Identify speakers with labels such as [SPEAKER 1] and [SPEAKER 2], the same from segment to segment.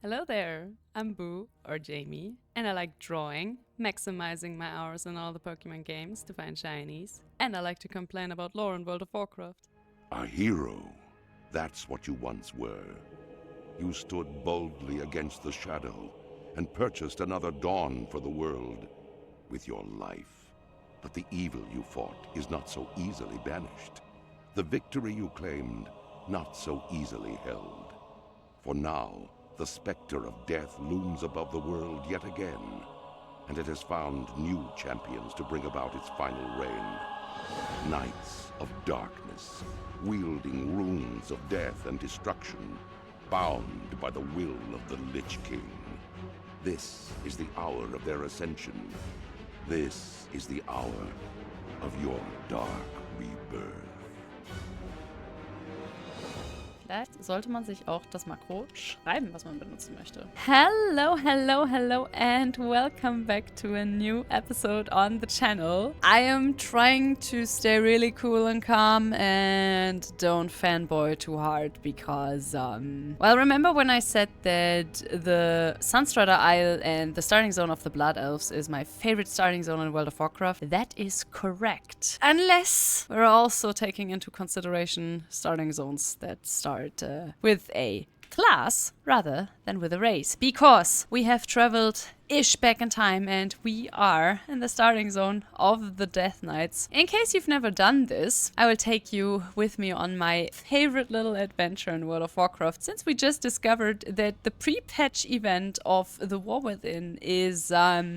[SPEAKER 1] Hello there, I'm Boo, or Jamie, and I like drawing, maximizing my hours in all the Pokemon games to find shinies, and I like to complain about lore in World of Warcraft.
[SPEAKER 2] A hero. That's what you once were. You stood boldly against the shadow and purchased another dawn for the world with your life. But the evil you fought is not so easily banished. The victory you claimed, not so easily held. For now, the specter of death looms above the world yet again, and it has found new champions to bring about its final reign. Knights of darkness, wielding runes of death and destruction, bound by the will of the Lich King. This is the hour of their ascension. This is the hour of your dark rebirth.
[SPEAKER 1] Vielleicht sollte man sich auch das Makro schreiben, was man benutzen möchte. Hello, hello, hello, and welcome back to a new episode on the channel. I am trying to stay really cool and calm and don't fanboy too hard because, well, remember when I said that the Sunstrider Isle and the starting zone of the Blood Elves is my favorite starting zone in World of Warcraft? That is correct. Unless we're also taking into consideration starting zones that start with a class rather than with a race, because we have traveled-ish back in time and we are in the starting zone of the Death Knights. In case you've never done this, I will take you with me on my favorite little adventure in World of Warcraft, since we just discovered that the pre-patch event of the War Within is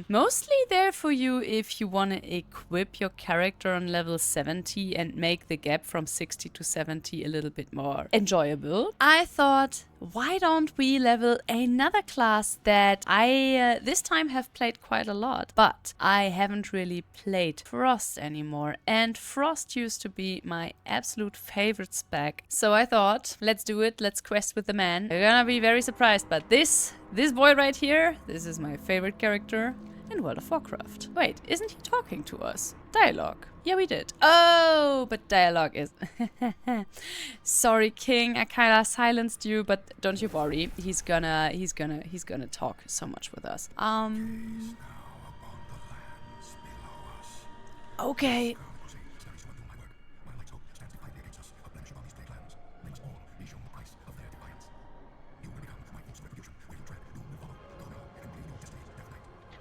[SPEAKER 1] mostly there for you if you want to equip your character on level 70 and make the gap from 60 to 70 a little bit more enjoyable. I thought, why don't we level another class that I this time have played quite a lot, but I haven't really played Frost anymore, and Frost used to be my absolute favorite spec. So I thought, let's do it, let's quest with the man. You're gonna be very surprised, but this boy right here, this is my favorite character in World of Warcraft. Wait, isn't he talking to us? Dialogue. Yeah, we did. Oh, but dialogue is... Sorry, King, I kinda silenced you, but don't you worry. He's gonna talk so much with us. Okay.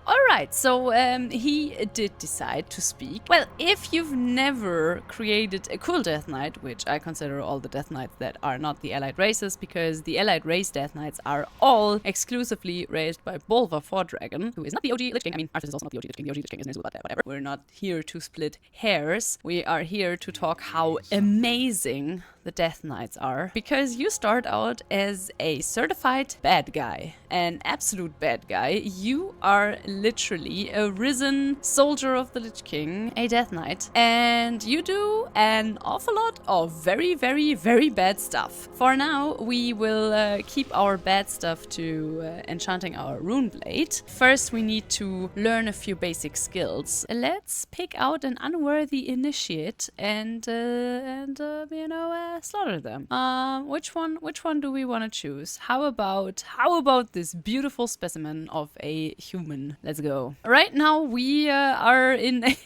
[SPEAKER 1] Alright, so he did decide to speak. Well, if you've never created a cool Death Knight, which I consider all the Death Knights that are not the allied races, because the allied race Death Knights are all exclusively raised by Bolvar Fordragon, who is not the OG Lich King. I mean, Arthas is also not the OG Lich King. The OG Lich King is Nizu, but whatever. We're not here to split hairs. We are here to talk how amazing the Death Knights are, because you start out as a certified bad guy, an absolute bad guy. You are literally a risen soldier of the Lich King, a Death Knight, and you do an awful lot of very, very, very bad stuff. For now, we will keep our bad stuff to enchanting our rune blade. First, we need to learn a few basic skills. Let's pick out an unworthy initiate and slaughter them. Which one do we want to choose? How about this beautiful specimen of a human? Let's go. Right now we are in a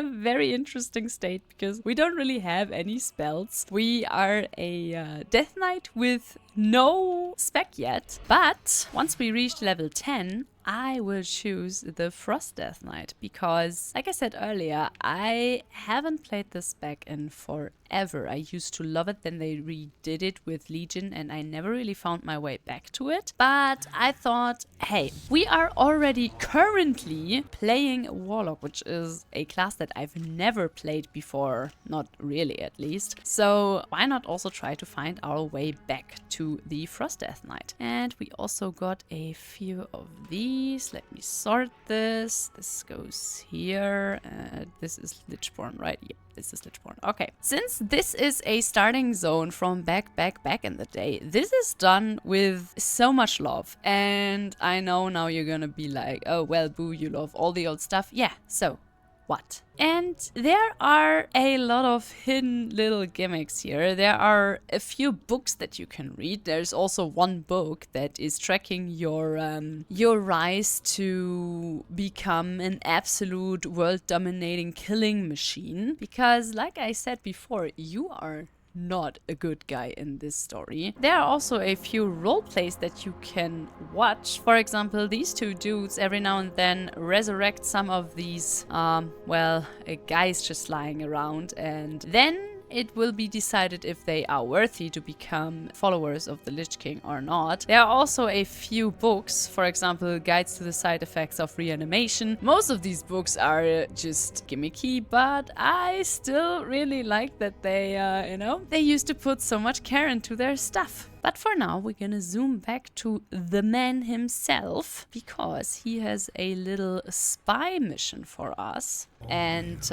[SPEAKER 1] very interesting state because we don't really have any spells. We are a Death Knight with no spec yet, but once we reach level 10, I will choose the Frost Death Knight because, like I said earlier, I haven't played this spec in forever. I used to love it, then they redid it with Legion and I never really found my way back to it. But I thought, hey, we are already currently playing Warlock, which is a class that I've never played before, not really at least. So why not also try to find our way back to the Frost Death Knight? And we also got a few of these. Let me sort this. This goes here. This is Lichborn, right? Yep, this is Lichborn. Okay. Since this is a starting zone from back in the day, this is done with so much love. And I know now you're gonna be like, oh, well, Boo, you love all the old stuff. Yeah, so what. And there are a lot of hidden little gimmicks here. There are a few books that you can read. There's also one book that is tracking your rise to become an absolute world-dominating killing machine. Because, like I said before, you are not a good guy in this story. There are also a few role plays that you can watch. For example, these two dudes every now and then resurrect some of these, guys just lying around, and then it will be decided if they are worthy to become followers of the Lich King or not. There are also a few books, for example, guides to the side effects of reanimation. Most of these books are just gimmicky, but I still really like that they, they used to put so much care into their stuff. But for now, we're gonna zoom back to the man himself, because he has a little spy mission for us. And,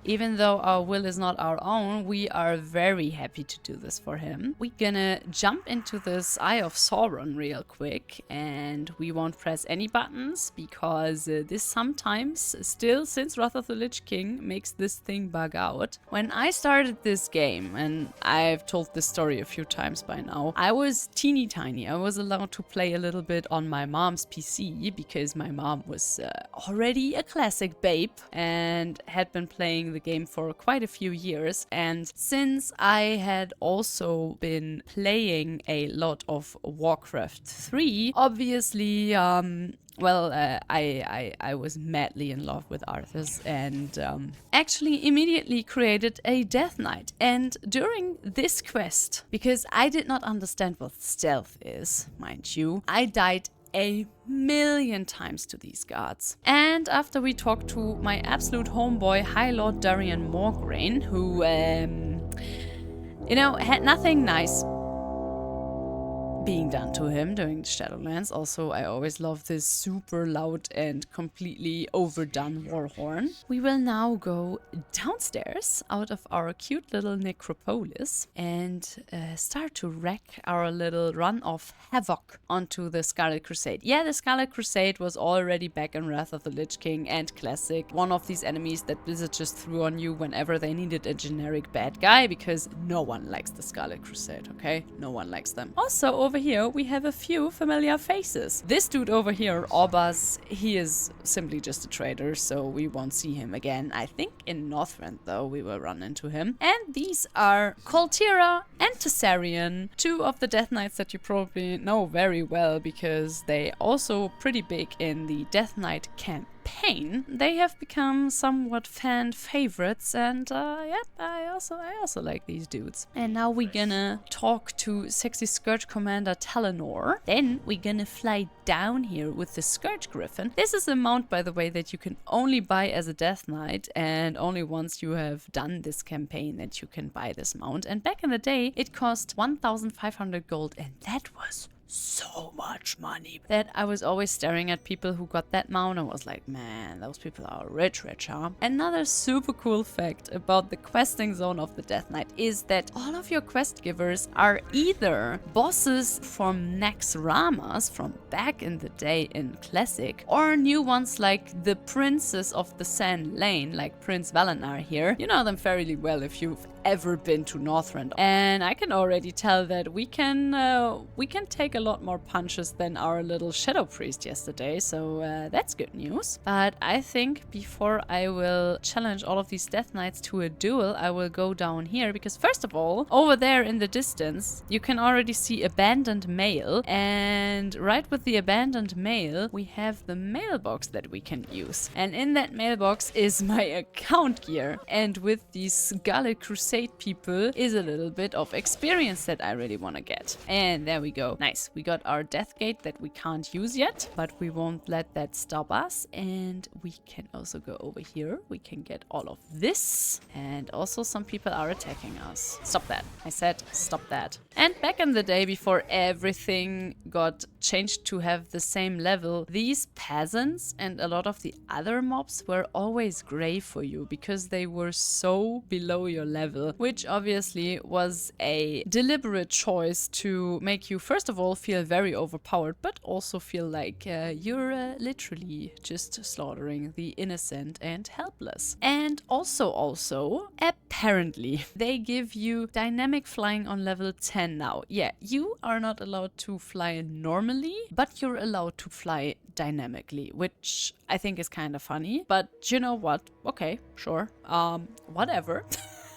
[SPEAKER 1] even though our will is not our own, we are very happy to do this for him. We're gonna jump into this Eye of Sauron real quick, and we won't press any buttons because this sometimes, still since Wrath of the Lich King, makes this thing bug out. When I started this game, and I've told this story a few times by now, I was teeny tiny. I was allowed to play a little bit on my mom's PC because my mom was already a classic babe and had been playing the game for quite a few years. And since I had also been playing a lot of Warcraft 3, obviously I was madly in love with Arthas, and actually immediately created a Death Knight. And during this quest, because I did not understand what stealth is, mind you, I died a million times to these guards. And after we talked to my absolute homeboy, High Lord Darian Morgraine, who, had nothing nice being done to him during the Shadowlands. Also, I always love this super loud and completely overdone war horn. We will now go downstairs out of our cute little necropolis and start to wreak our little run of havoc onto the Scarlet Crusade. Yeah, the Scarlet Crusade was already back in Wrath of the Lich King and Classic. One of these enemies that Blizzard just threw on you whenever they needed a generic bad guy, because no one likes the Scarlet Crusade, okay? No one likes them. Also, over here we have a few familiar faces. This dude over here, Orbaz, he is simply just a traitor, so we won't see him again. I think in Northrend, though, we will run into him. And these are Koltira and Tessarion, two of the Death Knights that you probably know very well, because they also pretty big in the Death Knight campaign. They have become somewhat fan favorites, and I also like these dudes. And now we're gonna talk to sexy Scourge Commander Talinor. Then we're gonna fly down here with the Scourge Griffin. This is a mount, by the way, that you can only buy as a Death Knight, and only once you have done this campaign that you can buy this mount. And back in the day, it cost 1,500 gold, and that was so much money that I was always staring at people who got that mount and was like, man, those people are rich, huh? Another super cool fact about the questing zone of the Death Knight is that all of your quest givers are either bosses from Naxxramas from back in the day in Classic, or new ones like the Princes of the Sand Lane, like Prince Valenar here. You know them fairly well if you've ever been to Northrend, and I can already tell that we can take a lot more punches than our little Shadow Priest yesterday, so that's good news. But I think before I will challenge all of these Death Knights to a duel, I will go down here, because first of all, over there in the distance, you can already see Abandoned Mail, and right with the Abandoned Mail, we have the mailbox that we can use. And in that mailbox is my account gear, and with these Scarlet Crusade people is a little bit of experience that I really want to get. And there we go. Nice. We got our Death Gate that we can't use yet, but we won't let that stop us. And we can also go over here. We can get all of this. And also some people are attacking us. Stop that. I said stop that. And back in the day, before everything got changed to have the same level, these peasants and a lot of the other mobs were always grey for you because they were so below your level, which obviously was a deliberate choice to make you first of all feel very overpowered, but also feel like you're literally just slaughtering the innocent and helpless. And also, apparently, they give you dynamic flying on level 10 now. Yeah, you are not allowed to fly normally, but you're allowed to fly dynamically, which I think is kind of funny. But you know what? Okay, sure. Whatever.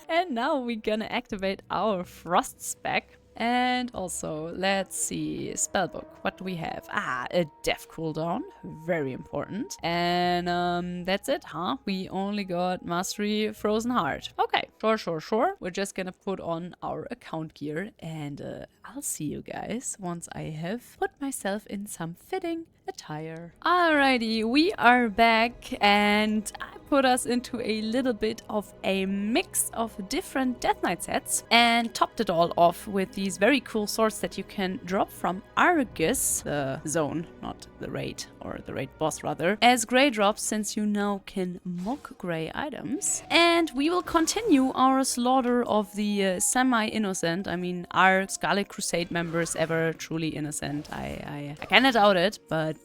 [SPEAKER 1] And now we're gonna activate our frost spec. And also, let's see, spellbook, what do we have? A death cooldown, very important. And that's it, huh? We only got mastery frozen heart. Okay, sure. We're just gonna put on our account gear and I'll see you guys once I have put myself in some fitting attire. Alrighty, we are back and I put us into a little bit of a mix of different Death Knight sets and topped it all off with these very cool swords that you can drop from Argus, the zone, not the raid, or the raid boss rather, as grey drops since you now can mock grey items. And we will continue our slaughter of the semi-innocent. I mean, are Scarlet Crusade members ever truly innocent? I kinda doubt it, but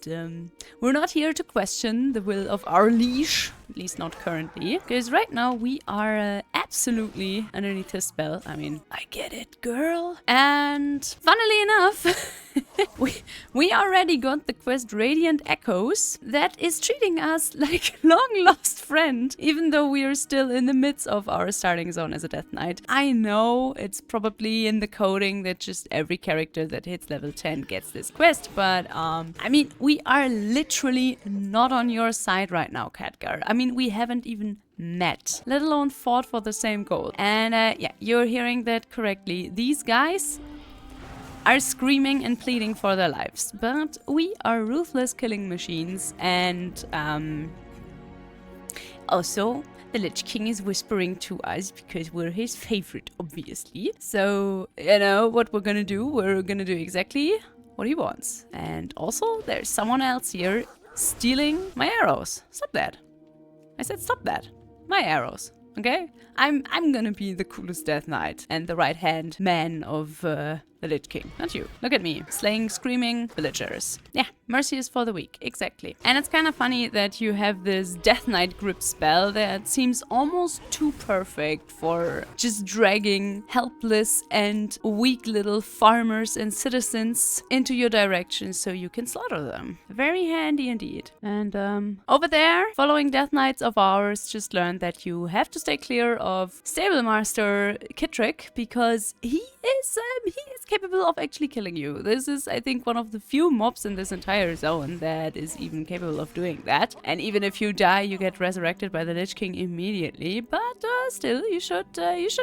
[SPEAKER 1] we're not here to question the will of our liege, at least not currently, because right now we are absolutely underneath his spell. I mean, I get it, girl. And funnily enough, we already got the quest Radiant Echoes that is treating us like long lost friend, even though we are still in the midst of our starting zone as a Death Knight. I know it's probably in the coding that just every character that hits level 10 gets this quest, but I mean, we are literally not on your side right now, Khadgar. I mean, we haven't even met, let alone fought for the same goal. And yeah, you're hearing that correctly. These guys are screaming and pleading for their lives, but we are ruthless killing machines. And also, the Lich King is whispering to us because we're his favorite, obviously. So, you know what we're gonna do? We're gonna do exactly what he wants. And also, there's someone else here stealing my arrows. Stop that. I said stop that. My arrows. Okay? I'm gonna be the coolest Death Knight and the right-hand man of the Lich King. Not you. Look at me. Slaying, screaming villagers. Yeah, mercy is for the weak. Exactly. And it's kind of funny that you have this Death Knight grip spell that seems almost too perfect for just dragging helpless and weak little farmers and citizens into your direction so you can slaughter them. Very handy indeed. And over there, following Death Knights of ours just learned that you have to stay clear of Stable Master Kittrick because he is capable of actually killing you. This is, I think, one of the few mobs in this entire zone that is even capable of doing that. And even if you die, you get resurrected by the Lich King immediately. But still, you should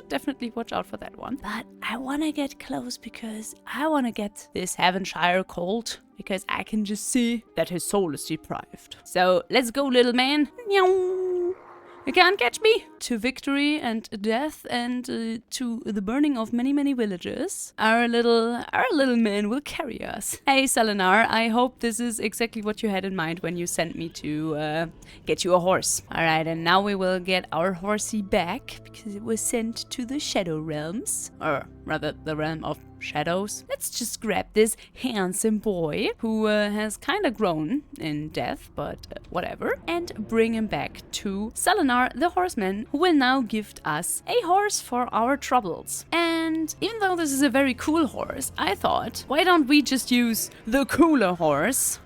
[SPEAKER 1] definitely watch out for that one. But I want to get close because I want to get this Heavenshire colt, because I can just see that his soul is deprived. So let's go, little man. Meow. You can't catch me! To victory and death and to the burning of many, many villages. Our little man will carry us. Hey, Selenar, I hope this is exactly what you had in mind when you sent me to get you a horse. Alright, and now we will get our horsey back because it was sent to the Shadow Realms. Or rather, the realm of shadows. Let's just grab this handsome boy who has kind of grown in death, but whatever, and bring him back to Selenar the horseman, who will now gift us a horse for our troubles. And even though this is a very cool horse, I thought, why don't we just use the cooler horse?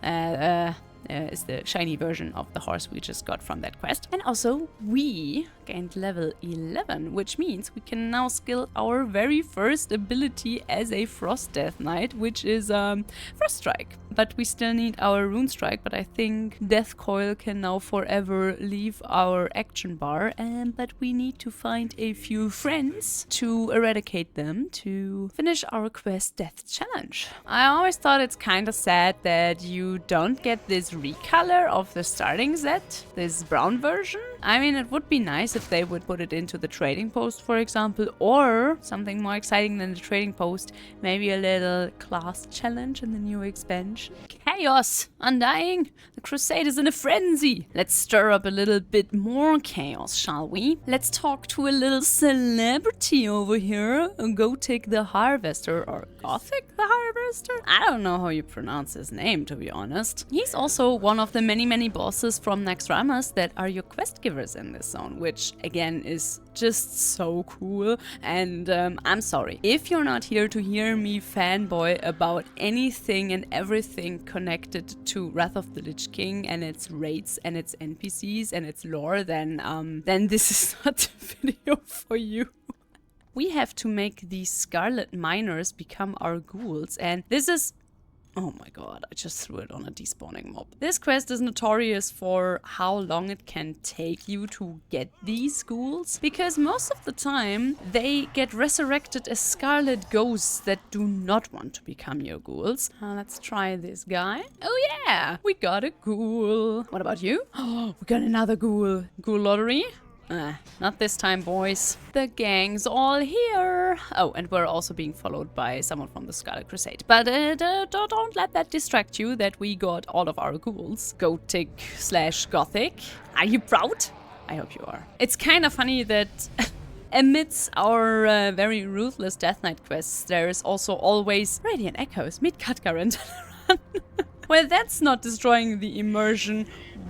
[SPEAKER 1] Is the shiny version of the horse we just got from that quest. And also, we gained level 11, which means we can now skill our very first ability as a Frost Death Knight, which is Frost Strike. But we still need our Rune Strike, but I think Death Coil can now forever leave our action bar, but we need to find a few friends to eradicate them to finish our quest Death Challenge. I always thought it's kind of sad that you don't get this recolor of the starting set, this brown version. I mean, it would be nice if they would put it into the trading post, for example, or something more exciting than the trading post, maybe a little class challenge in the new expansion. Chaos! Undying! The Crusade is in a frenzy! Let's stir up a little bit more chaos, shall we? Let's talk to a little celebrity over here. Go take the Harvester, or Gothic the Harvester? I don't know how you pronounce his name, to be honest. He's also one of the many bosses from Naxxramas that are your quest givers in this zone, which again is just so cool. And I'm sorry, if you're not here to hear me fanboy about anything and everything connected to Wrath of the Lich King and its raids and its NPCs and its lore, then this is not the video for you. We have to make these Scarlet miners become our ghouls, and this is... Oh my god, I just threw it on a despawning mob. This quest is notorious for how long it can take you to get these ghouls, because most of the time they get resurrected as Scarlet ghosts that do not want to become your ghouls. Let's try this guy. Oh yeah, we got a ghoul. What about you? Oh, we got another ghoul. Ghoul lottery? Not this time, boys. The gang's all here. Oh, and we're also being followed by someone from the Scarlet Crusade. But don't let that distract you that we got all of our ghouls. Gothic/Gothic. Are you proud? I hope you are. It's kind of funny that amidst our very ruthless Death Knight quests, there is also always Radiant Echoes, meet Katka and well, that's not destroying the immersion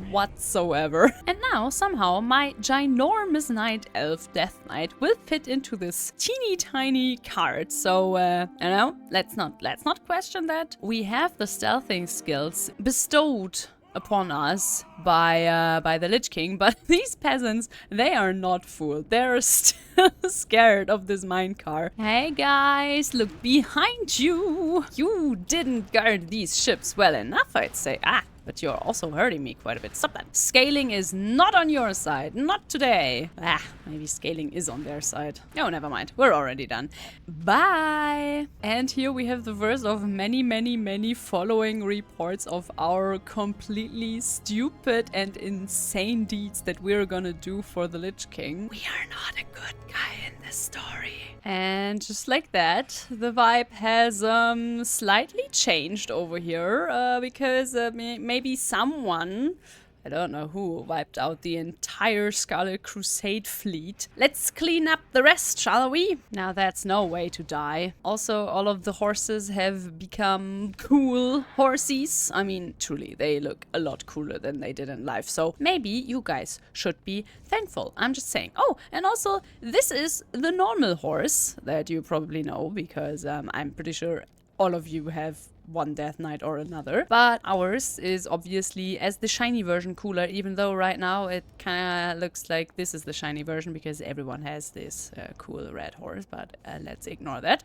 [SPEAKER 1] whatsoever. And now, somehow, my ginormous Night Elf Death Knight will fit into this teeny tiny card. So, you know, let's not question that. We have the stealthing skills bestowed upon us by the Lich King, but these peasants, they are not fooled. They're still scared of this minecart. Hey guys, look behind you. You didn't guard these ships well enough, I'd say. But you're also hurting me quite a bit. Stop that. Scaling is not on your side. Not today. Maybe scaling is on their side. Oh, never mind. We're already done. Bye. And here we have the first of many following reports of our completely stupid and insane deeds that we're gonna do for the Lich King. We are not a good guy in this story. And just like that, the vibe has slightly changed over here because maybe someone, I don't know who, wiped out the entire Scarlet Crusade fleet. Let's clean up the rest, shall we? Now that's no way to die. Also, all of the horses have become cool horsies. I mean, truly, they look a lot cooler than they did in life. So maybe you guys should be thankful. I'm just saying. Oh, and also, this is the normal horse that you probably know because I'm pretty sure all of you have one Death Knight or another. But ours is obviously as the shiny version cooler, even though right now it kind of looks like this is the shiny version because everyone has this cool red horse, but let's ignore that.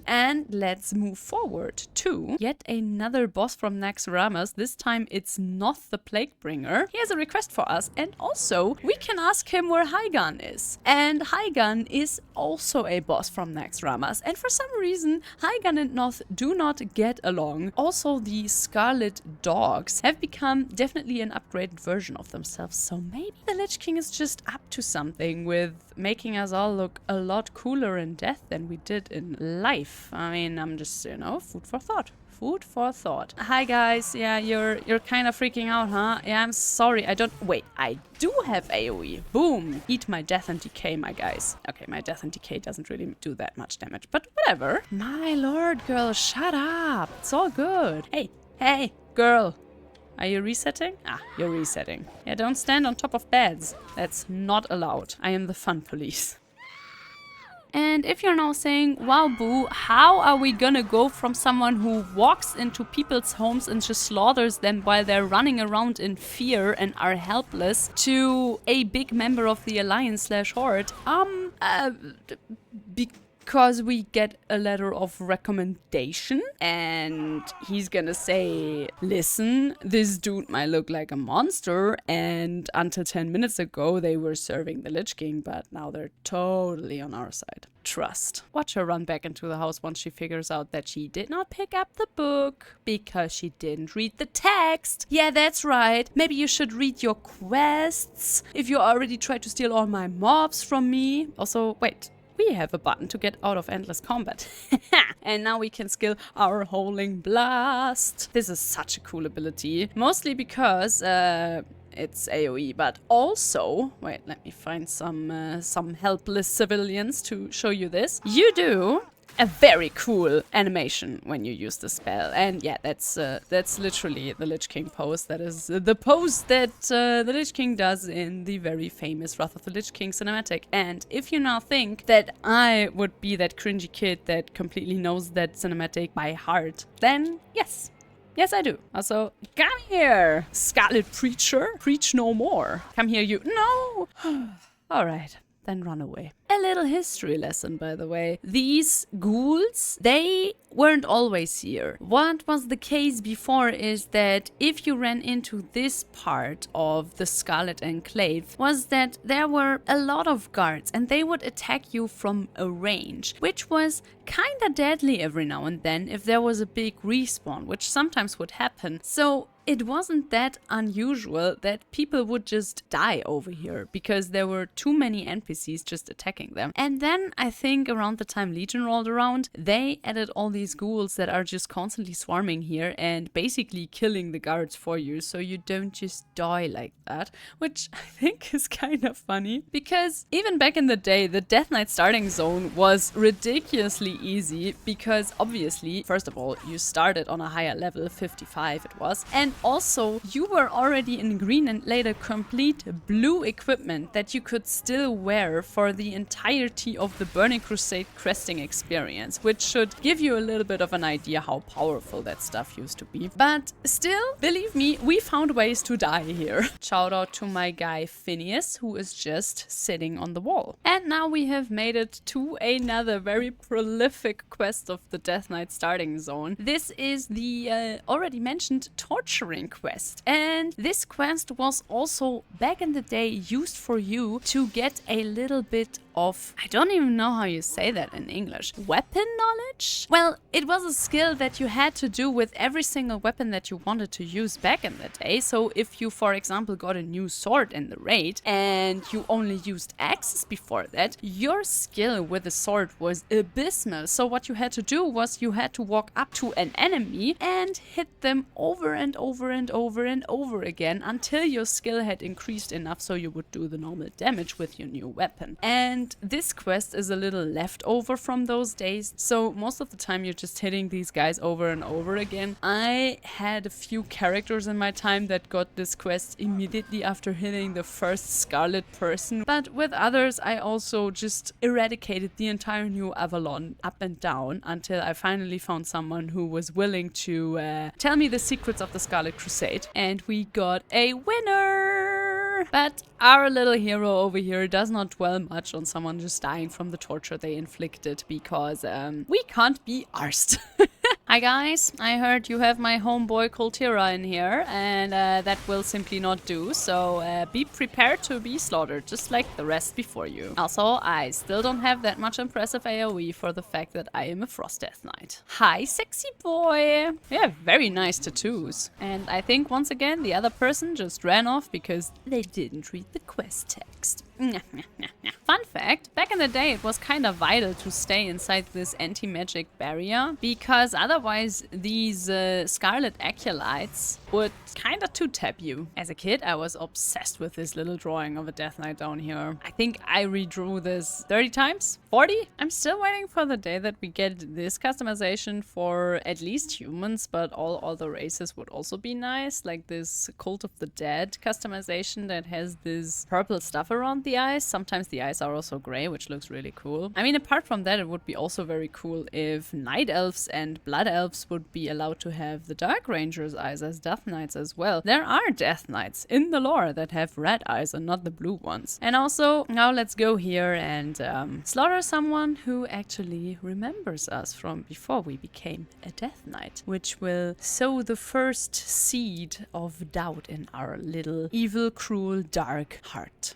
[SPEAKER 1] And let's move forward to yet another boss from Naxxramas. This time it's not the Plaguebringer. He has a request for us, and also we can ask him where Hygan is. And Hygan is also a boss from Naxxramas, and for some reason Hygan and Noth do not get along. Also, the Scarlet dogs have become definitely an upgraded version of themselves, so maybe the Lich King is just up to something with making us all look a lot cooler in death than we did in life. I mean, I'm just, you know, food for thought. Food for thought. Hi guys, yeah, you're kind of freaking out, huh? Yeah, I'm sorry, I do have AoE. Boom! Eat my death and decay, my guys. Okay, my death and decay doesn't really do that much damage, but whatever. My lord, girl, shut up. It's all good. Hey, girl. Are you resetting? You're resetting. Yeah, don't stand on top of beds. That's not allowed. I am the fun police. And if you're now saying, wow, Boo, how are we gonna go from someone who walks into people's homes and just slaughters them while they're running around in fear and are helpless to a big member of the Alliance / Horde? because we get a letter of recommendation, and he's gonna say, listen, this dude might look like a monster, and until 10 minutes ago they were serving the Lich King, but now they're totally on our side. Trust. Watch her run back into the house once she figures out that she did not pick up the book because she didn't read the text. Yeah, that's right. Maybe you should read your quests if you already tried to steal all my mobs from me. Also, wait. We have a button to get out of endless combat. And now we can skill our Holing Blast. This is such a cool ability. Mostly because it's AoE, but also, wait, let me find some helpless civilians to show you this. You do a very cool animation when you use the spell, and yeah, that's literally the Lich King pose. That is the pose that the Lich King does in the very famous Wrath of the Lich King cinematic. And if you now think that I would be that cringy kid that completely knows that cinematic by heart, then yes. Yes, I do. Also, come here, Scarlet Preacher. Preach no more. Come here, you. No! Alright, then run away. A little history lesson, by the way. These ghouls, they weren't always here. What was the case before is that if you ran into this part of the Scarlet Enclave, was that there were a lot of guards and they would attack you from a range, which was kinda deadly every now and then if there was a big respawn, which sometimes would happen. So it wasn't that unusual that people would just die over here because there were too many NPCs just attacking them. And then I think around the time Legion rolled around, they added all these ghouls that are just constantly swarming here and basically killing the guards for you, so you don't just die like that, which I think is kind of funny because even back in the day, the Death Knight starting zone was ridiculously easy because obviously, first of all, you started on a higher level, 55 it was, and also you were already in green and later complete blue equipment that you could still wear for the entirety of the Burning Crusade questing experience, which should give you a little bit of an idea how powerful that stuff used to be. But still, believe me, we found ways to die here. Shout out to my guy Phineas, who is just sitting on the wall. And now we have made it to another very prolific quest of the Death Knight starting zone. This is the already mentioned torturing quest. And this quest was also back in the day used for you to get a little bit of, I don't even know how you say that in English, weapon knowledge? Well, it was a skill that you had to do with every single weapon that you wanted to use back in the day. So if you, for example, got a new sword in the raid and you only used axes before that, your skill with the sword was abysmal. So what you had to do was you had to walk up to an enemy and hit them over and over and over and over again until your skill had increased enough so you would do the normal damage with your new weapon. And this quest is a little leftover from those days, so most of the time you're just hitting these guys over and over again. I had a few characters in my time that got this quest immediately after hitting the first Scarlet person, but with others I also just eradicated the entire New Avalon up and down until I finally found someone who was willing to tell me the secrets of the Scarlet Crusade, and we got a winner! But our little hero over here does not dwell much on someone just dying from the torture they inflicted because we can't be arsed. Hi guys, I heard you have my homeboy Coltira in here, and that will simply not do, so be prepared to be slaughtered, just like the rest before you. Also, I still don't have that much impressive AoE for the fact that I am a Frost Death Knight. Hi sexy boy! Yeah, very nice tattoos. And I think once again the other person just ran off because they didn't read the quest text. Fun fact, back in the day it was kind of vital to stay inside this anti-magic barrier because otherwise these Scarlet Acolytes would kind of two-tap you. As a kid I was obsessed with this little drawing of a Death Knight down here. I think I redrew this 30 times? 40? I'm still waiting for the day that we get this customization for at least humans, but all other races would also be nice, like this Cult of the Dead customization that has this purple stuff around around the eyes. Sometimes the eyes are also gray, which looks really cool. I mean, apart from that, it would be also very cool if Night Elves and Blood Elves would be allowed to have the Dark Ranger's eyes as Death Knights as well. There are Death Knights in the lore that have red eyes and not the blue ones. And also, now let's go here and slaughter someone who actually remembers us from before we became a Death Knight, which will sow the first seed of doubt in our little evil, cruel, dark heart.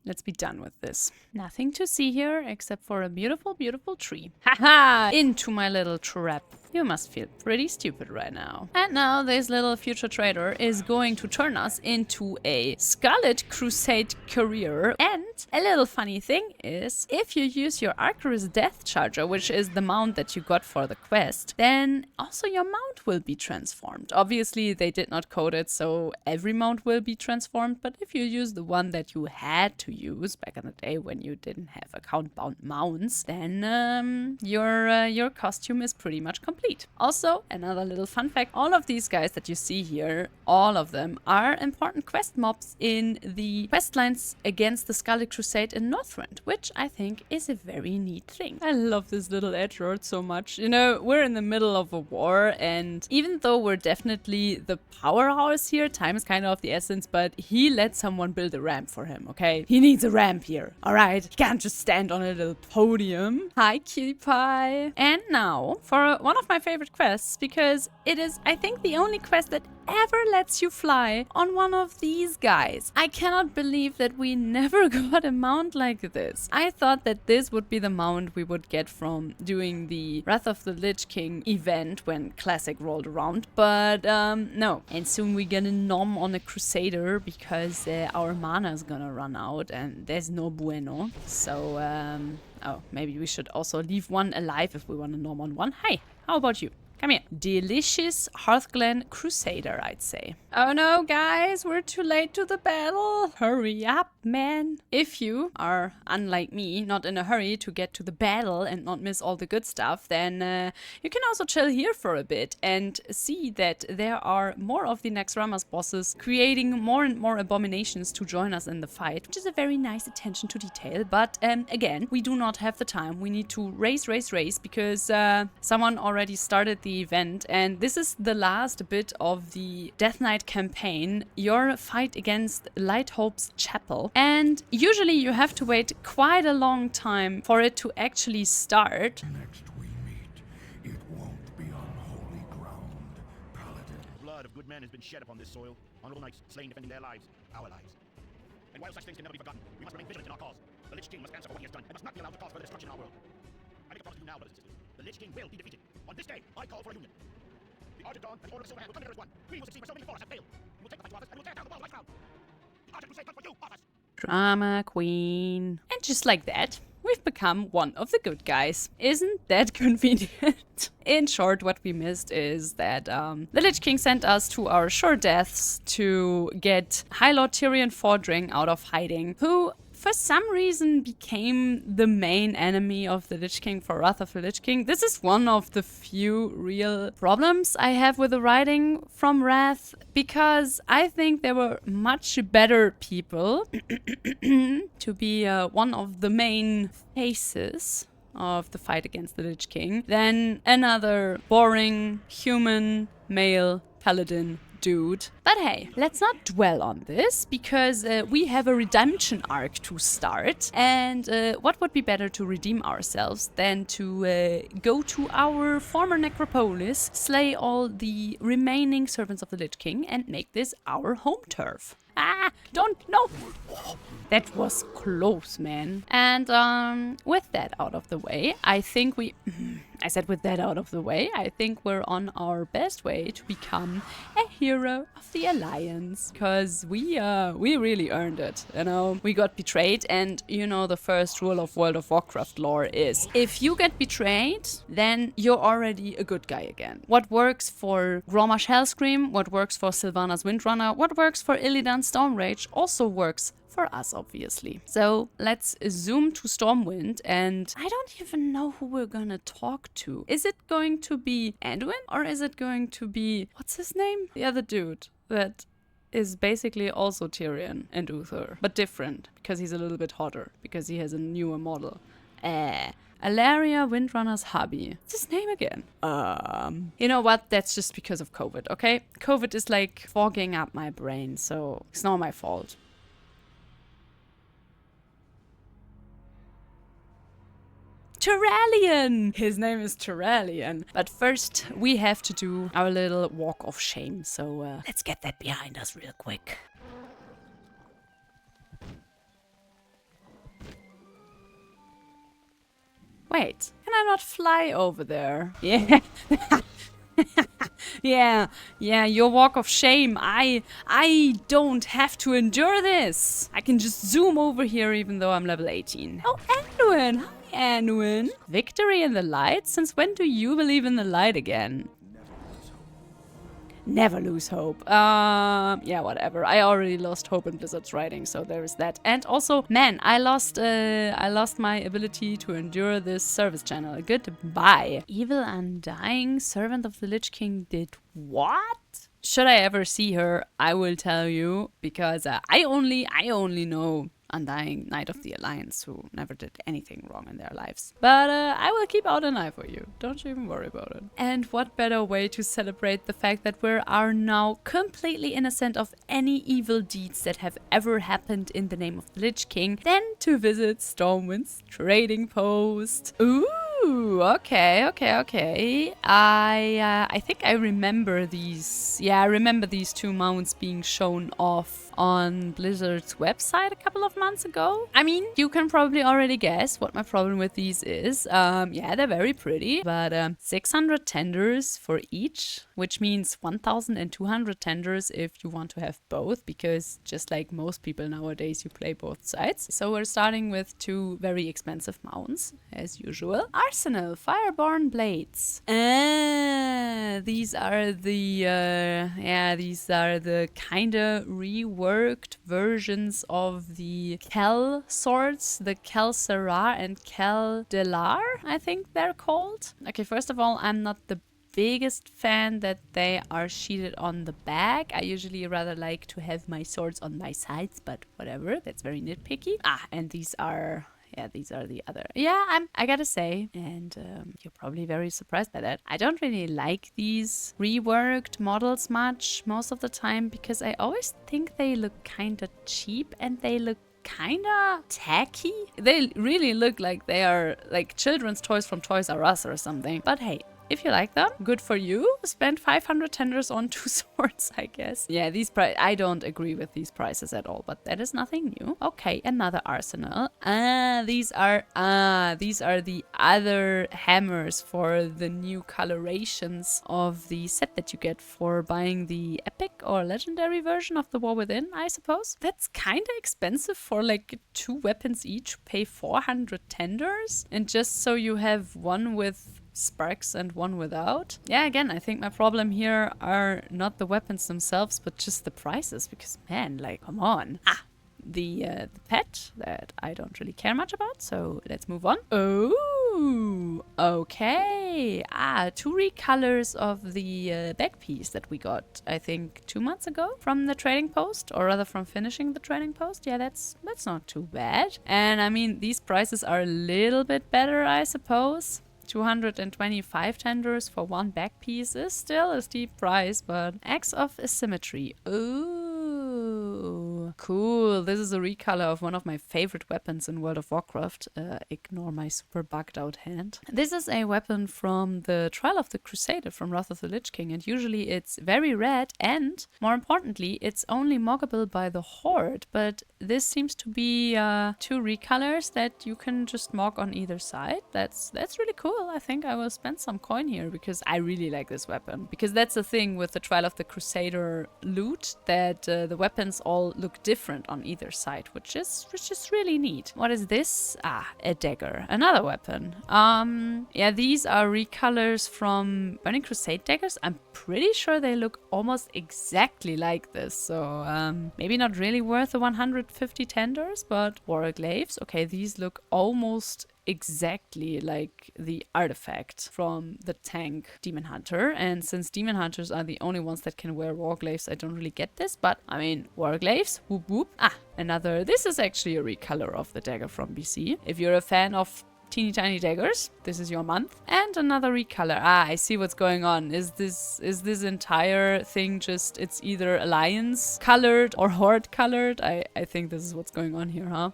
[SPEAKER 1] Let's be done with this. Nothing to see here except for a beautiful, beautiful tree. Haha! Into my little trap. You must feel pretty stupid right now. And now this little future trader is going to turn us into a Scarlet Crusade career. And a little funny thing is, if you use your Archer's Death Charger, which is the mount that you got for the quest, then also your mount will be transformed. Obviously, they did not code it, so every mount will be transformed. But if you use the one that you had to use back in the day when you didn't have account-bound mounts, then your costume is pretty much complete. Also, another little fun fact, all of these guys that you see here, all of them are important quest mobs in the quest lines against the Scarlet Crusade in Northrend, which I think is a very neat thing. I love this little edge lord so much. You know, we're in the middle of a war, and even though we're definitely the powerhouse here, time is kind of the essence, but he let someone build a ramp for him, okay? He needs a ramp here, alright? He can't just stand on a little podium. Hi, cutie pie. And now, for one of my favorite quests, because it is, I think, the only quest that ever lets you fly on one of these guys. I cannot believe that we never got a mount like this. I thought that this would be the mount we would get from doing the Wrath of the Lich King event when Classic rolled around, but no. And soon we're gonna nom on a Crusader because our mana is gonna run out and there's no bueno. So, oh, maybe we should also leave one alive if we want to nom on one. Hi, how about you? Come here. Delicious Hearthglen Crusader, I'd say. Oh no, guys, we're too late to the battle. Hurry up, man. If you are, unlike me, not in a hurry to get to the battle and not miss all the good stuff, then you can also chill here for a bit and see that there are more of the Naxxramas bosses creating more and more abominations to join us in the fight, which is a very nice attention to detail. But again, we do not have the time. We need to race because someone already started the event, and this is the last bit of the Death Knight campaign, your fight against Light Hope's Chapel. And usually you have to wait quite a long time for it to actually start.
[SPEAKER 3] Next we meet, it won't be on holy ground, Paladin.
[SPEAKER 4] Blood of good men has been shed upon this soil. Honorable knights slain defending their lives, our lives. And while such things can never be forgotten, we must remain vigilant in our cause. The Lich King must answer for what he has done and must not be allowed to cause further destruction in our world. I make a promise to you now, brothers and sisters. The Lich King will be defeated. On this day, I call for a union. The Argent Dawn and the Order of Silver Hand will come together as one. We will succeed where so many before us have failed. We will take the fight to others and we will tear down the walls like ground. The Argent Crusade comes for you, Arthas!
[SPEAKER 1] Drama queen. And just like that, we've become one of the good guys. Isn't that convenient? In short, what we missed is that the Lich King sent us to our sure deaths to get High Lord Tyrion Fordring out of hiding, who for some reason became the main enemy of the Lich King for Wrath of the Lich King. This is one of the few real problems I have with the writing from Wrath, because I think there were much better people to be one of the main faces of the fight against the Lich King than another boring human male paladin dude. But hey, let's not dwell on this, because we have a redemption arc to start, and what would be better to redeem ourselves than to go to our former necropolis, slay all the remaining servants of the Lich King, and make this our home turf. Ah, no. That was close, man. And with that out of the way, I think I said with that out of the way, I think we're on our best way to become a hero of the Alliance. Because we really earned it, you know. We got betrayed, and you know the first rule of World of Warcraft lore is, if you get betrayed, then you're already a good guy again. What works for Grommash Hellscream, what works for Sylvanas Windrunner, what works for Illidan Stormrage also works for us, obviously. So let's zoom to Stormwind, and I don't even know who we're gonna talk to. Is it going to be Anduin, or is it going to be, what's his name? The other dude that is basically also Tyrion and Uther, but different, because he's a little bit hotter, because he has a newer model. Alaria Windrunner's hubby. What's his name again? You know what? That's just because of COVID, okay? COVID is like fogging up my brain, so it's not my fault. Turallion! His name is Turallion. But first, we have to do our little walk of shame, so let's get that behind us real quick. Wait, can I not fly over there? Yeah. yeah, your walk of shame. I don't have to endure this. I can just zoom over here even though I'm level 18. Oh, Anduin! Hi, Anduin. Victory in the light? Since when do you believe in the light again? Never lose hope. Yeah, whatever. I already lost hope in Blizzard's writing, so there is that. And also, man, I lost my ability to endure this service channel. Goodbye. Evil Undying, Servant of the Lich King did what? Should I ever see her, I will tell you, because I only know Undying Knight of the Alliance, who never did anything wrong in their lives. But I will keep out an eye for you. Don't you even worry about it. And what better way to celebrate the fact that we are now completely innocent of any evil deeds that have ever happened in the name of the Lich King than to visit Stormwind's trading post. Ooh, okay. I think I remember these. Yeah, I remember these two mounts being shown off on Blizzard's website a couple of months ago. I mean, you can probably already guess what my problem with these is. Yeah, they're very pretty, but 600 tenders for each, which means 1,200 tenders if you want to have both, because just like most people nowadays, you play both sides. So we're starting with two very expensive mounts, as usual. Arsenal Fireborn Blades. These are the kinda reworked versions of the Kel swords, the Kel Serrar and Kel Delar, I think they're called. Okay, first of all, I'm not the biggest fan that they are sheeted on the back. I usually rather like to have my swords on my sides, but whatever, that's very nitpicky. And these are... yeah, these are the other. Yeah, I gotta say, and you're probably very surprised by that, I don't really like these reworked models much most of the time, because I always think they look kinda cheap and they look kinda tacky. They really look like they are like children's toys from Toys R Us or something. But hey, if you like them, good for you. Spend 500 tenders on two swords, I guess. Yeah, I don't agree with these prices at all, but that is nothing new. Okay, another arsenal. These are the other hammers for the new colorations of the set that you get for buying the epic or legendary version of the War Within, I suppose. That's kind of expensive for like 2 weapons each. Pay 400 tenders, and just so you have one with sparks and one without. Yeah, again, I think my problem here are not the weapons themselves, but just the prices, because man, like, come on. The pet that I don't really care much about, so let's move on. Oh, okay. 2 recolors of the back piece that we got, I think, 2 months ago from the trading post, or rather from finishing the trading post. Yeah, that's not too bad. And I mean, these prices are a little bit better, I suppose. 225 tenders for 1 back piece is still a steep price, but Axe of Asymmetry. Ooh, cool. This is a recolor of one of my favorite weapons in World of Warcraft. Ignore my super bugged out hand. This is a weapon from the Trial of the Crusader from Wrath of the Lich King, and usually it's very red, and more importantly, it's only moggable by the Horde, but this seems to be 2 recolors that you can just mog on either side. That's really cool. I think I will spend some coin here, because I really like this weapon. Because that's the thing with the Trial of the Crusader loot, that the weapons all look different on either side, which is really neat. What is this? A dagger. Another weapon. Yeah, these are recolors from Burning Crusade daggers. I'm pretty sure they look almost exactly like this, so maybe not really worth the 150 tenders, but Warglaives. Okay, these look almost exactly like the artifact from the tank Demon Hunter. And since Demon Hunters are the only ones that can wear Warglaives, I don't really get this, but I mean, Warglaives, whoop whoop. Ah, another, this is actually a recolor of the dagger from BC. If you're a fan of teeny tiny daggers, this is your month. And another recolor. Ah, I see what's going on. Is this entire thing just, it's either Alliance colored or Horde colored? I think this is what's going on here, huh?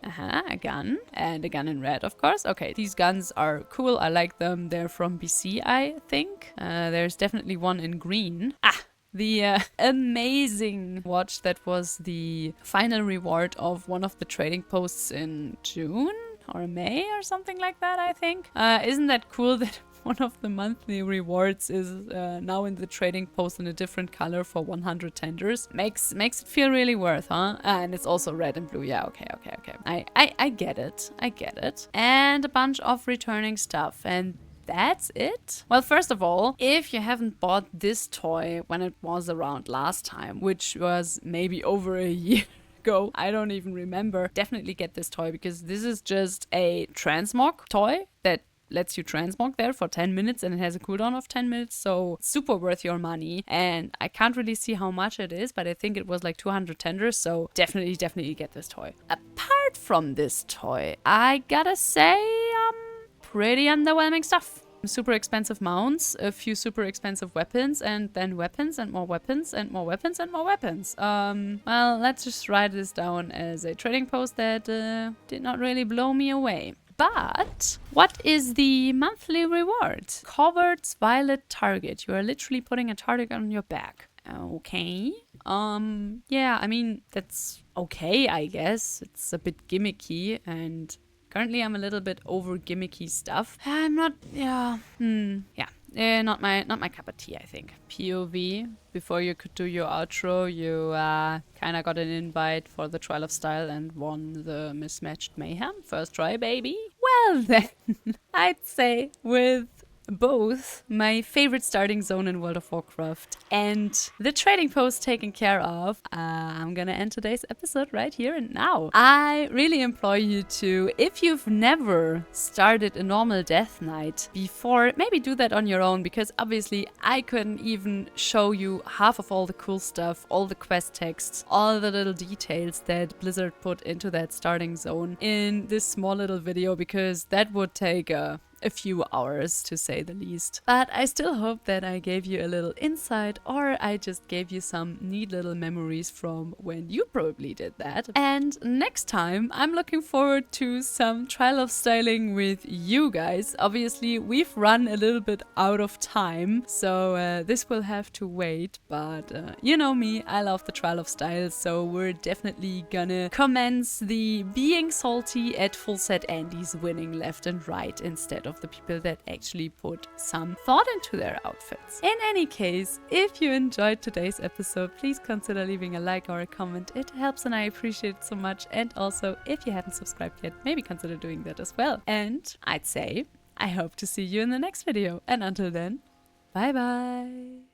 [SPEAKER 1] A gun. And a gun in red, of course. Okay, these guns are cool. I like them. They're from BC, I think. There's definitely one in green. Ah! The amazing watch that was the final reward of one of the trading posts in June or May or something like that, I think. Isn't that cool that one of the monthly rewards is now in the trading post in a different color for 100 tenders? Makes it feel really worth, huh? And it's also red and blue. Yeah, okay. I get it. I get it. And a bunch of returning stuff. And that's it? Well, first of all, if you haven't bought this toy when it was around last time, which was maybe over a year ago, I don't even remember, definitely get this toy, because this is just a transmog toy that lets you transmog there for 10 minutes and it has a cooldown of 10 minutes, so super worth your money. And I can't really see how much it is, but I think it was like 200 tenders, so definitely get this toy. Apart from this toy, I gotta say, pretty underwhelming stuff. Super expensive mounts, a few super expensive weapons, and then weapons and more weapons and more weapons and more weapons. Well, let's just write this down as a trading post that did not really blow me away. But what is the monthly reward? Covered's Violet Target. You are literally putting a target on your back. Okay. Yeah, I mean, that's okay, I guess. It's a bit gimmicky, and currently I'm a little bit over gimmicky stuff. I'm not, not my cup of tea, I think. POV, before you could do your outro, you kind of got an invite for the Trial of Style and won the Mismatched Mayhem. First try, baby. Well then, I'd say with both my favorite starting zone in World of Warcraft and the trading post taken care of, I'm gonna end today's episode right here and now. I really implore you to, if you've never started a normal Death Knight before, maybe do that on your own, because obviously I couldn't even show you half of all the cool stuff, all the quest texts, all the little details that Blizzard put into that starting zone in this small little video, because that would take a few hours, to say the least. But I still hope that I gave you a little insight, or I just gave you some neat little memories from when you probably did that. And next time, I'm looking forward to some Trial of Styling with you guys. Obviously, we've run a little bit out of time, so this will have to wait. But you know me, I love the Trial of Style, so we're definitely gonna commence the being salty at full set Andes winning left and right instead of the people that actually put some thought into their outfits. In any case, if you enjoyed today's episode, please consider leaving a like or a comment. It helps and I appreciate it so much. And also, if you haven't subscribed yet, maybe consider doing that as well. And I'd say, I hope to see you in the next video. And until then, bye bye.